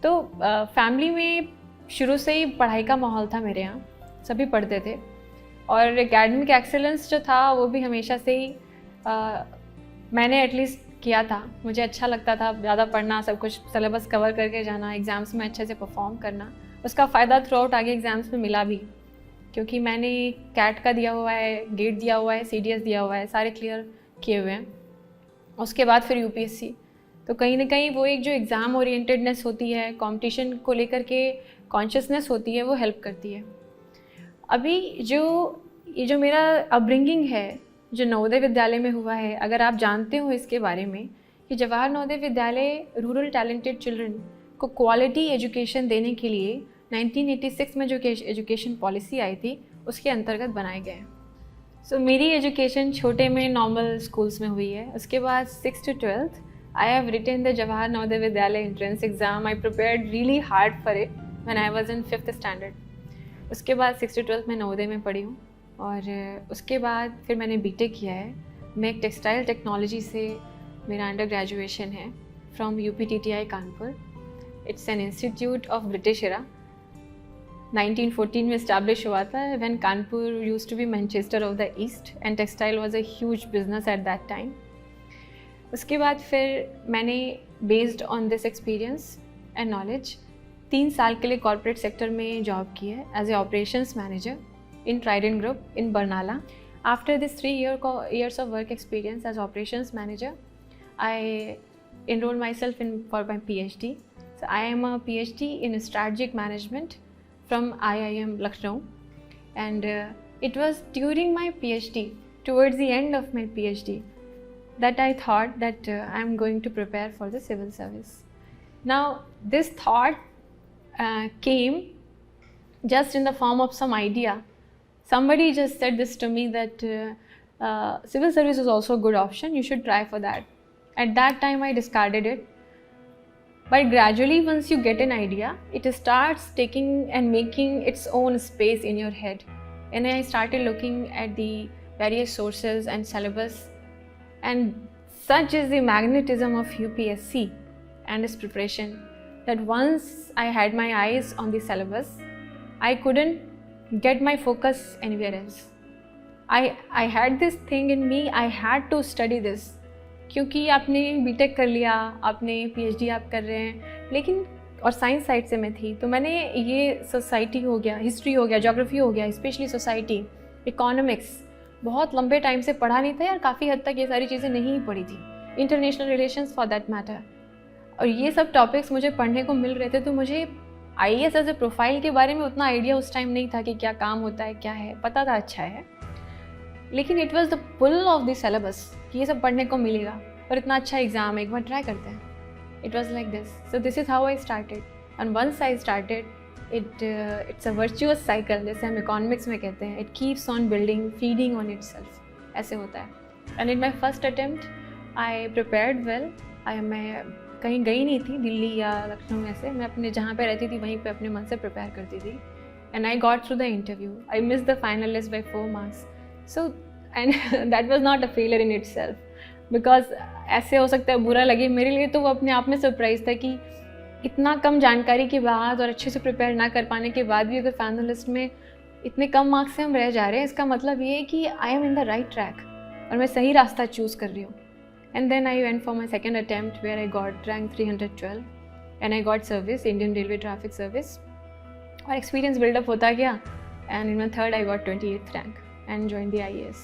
तो फैमिली में शुरू से ही पढ़ाई का माहौल था मेरे यहाँ, सभी पढ़ते थे और एकेडमिक एक्सेलेंस जो था वो भी हमेशा से ही मैंने एटलीस्ट किया था। मुझे अच्छा लगता था ज़्यादा पढ़ना, सब कुछ सिलेबस कवर करके जाना, एग्ज़ाम्स में अच्छे से परफॉर्म करना। उसका फ़ायदा थ्रू आउट आगे एग्ज़ाम्स में मिला भी, क्योंकि मैंने कैट का दिया हुआ है, गेट दिया हुआ है, CDS दिया हुआ है, सारे क्लियर किए हुए हैं। उसके बाद फिर UPSC, तो कहीं ना कहीं वो एक जो एग्ज़ाम ओरिएंटेडनेस होती है, कंपटीशन को लेकर के कॉन्शियसनेस होती है, वो हेल्प करती है। अभी ये जो मेरा अपब्रिंगिंग है जो नवोदय विद्यालय में हुआ है, अगर आप जानते हो इसके बारे में कि जवाहर नवोदय विद्यालय रूरल टैलेंटेड चिल्ड्रन को क्वालिटी एजुकेशन देने के लिए 1986 में जो एजुकेशन पॉलिसी आई थी उसके अंतर्गत बनाए गए हैं। सो मेरी एजुकेशन छोटे में नॉर्मल स्कूल्स में हुई है। उसके बाद 6th to 12th I have written the Jawahar Navodaya Vidyalaya entrance exam. I prepared really hard for it when I was in 5th standard. उसके बाद 6th to 12th में नवोदय में पढ़ी हूँ और उसके बाद फिर मैंने BTech किया है। मैं एक टेक्सटाइल टेक्नोलॉजी से मेरा अंडर ग्रेजुएशन है from UPTTI Kanpur. It's an institute of British era, 1914 में इस्टेब्लिश हुआ था when Kanpur used to be Manchester of the east and textile was a huge business at that time. उसके बाद फिर मैंने based on this experience and knowledge 3 साल के लिए कॉर्पोरेट सेक्टर में जॉब की है as a operations manager in Trident Group in Barnala. After this 3 years of work experience as operations manager, I enrolled myself for my PhD. So I am a PhD in strategic management from IIM Lucknow, and it was during my PhD, towards the end of my PhD, that I thought that I am going to prepare for the civil service. Now this thought came just in the form of some idea. Somebody just said this to me that civil service is also a good option, you should try for that. At that time I discarded it, but gradually once you get an idea, it starts taking and making its own space in your head. And I started looking at the various sources and syllabus, and such is the magnetism of UPSC and its preparation that once I had my eyes on the syllabus, I couldn't get my focus anywhere else. I had this thing in me, I had to study this. क्योंकि आपने BTech कर लिया, आपने PhD आप कर रहे हैं, लेकिन और साइंस साइड से मैं थी, तो मैंने ये सोसाइटी हो गया, हिस्ट्री हो गया, ज्योग्राफी हो गया, स्पेशली सोसाइटी, इकोनॉमिक्स बहुत लंबे टाइम से पढ़ा नहीं था यार, काफ़ी हद तक ये सारी चीज़ें नहीं पढ़ी थी, international relations for that matter, और ये सब टॉपिक्स मुझे पढ़ने को मिल रहे थे। तो मुझे IAS एज ए प्रोफाइल के बारे में उतना आइडिया उस टाइम नहीं था कि क्या काम होता है, क्या है, पता था अच्छा है, लेकिन it was the pull of the syllabus कि ये सब पढ़ने को मिलेगा और इतना अच्छा एग्ज़ाम, एक बार ट्राई करते हैं। It was like this, so this is how I started, and once I started it's a virtuous cycle, जैसे हम इकोनॉमिक्स में कहते हैं, it keeps on building, feeding on itself, ऐसे होता है। And in my first attempt I prepared well. मैं कहीं गई नहीं थी दिल्ली या लखनऊ में, से मैं अपने जहाँ पे रहती थी वहीं पे अपने मन से प्रिपेयर करती थी, and I got through the interview. I miss the final list by 4 marks, so and that was not a failure in itself, because ऐसे हो सकता है बुरा लगे, मेरे लिए तो वो अपने आप में सरप्राइज था कि इतना कम जानकारी के बाद और अच्छे से प्रिपेयर ना कर पाने के बाद भी अगर फाइनल लिस्ट में इतने कम मार्क्स से हम रह जा रहे हैं, इसका मतलब ये है कि I am in the right track और मैं सही रास्ता चूज़ कर रही हूँ। And then I went for my second attempt where I got rank 312 and I got service, Indian Railway Traffic Service, और experience build up होता गया, and in my third I got 28th rank and joined the IAS.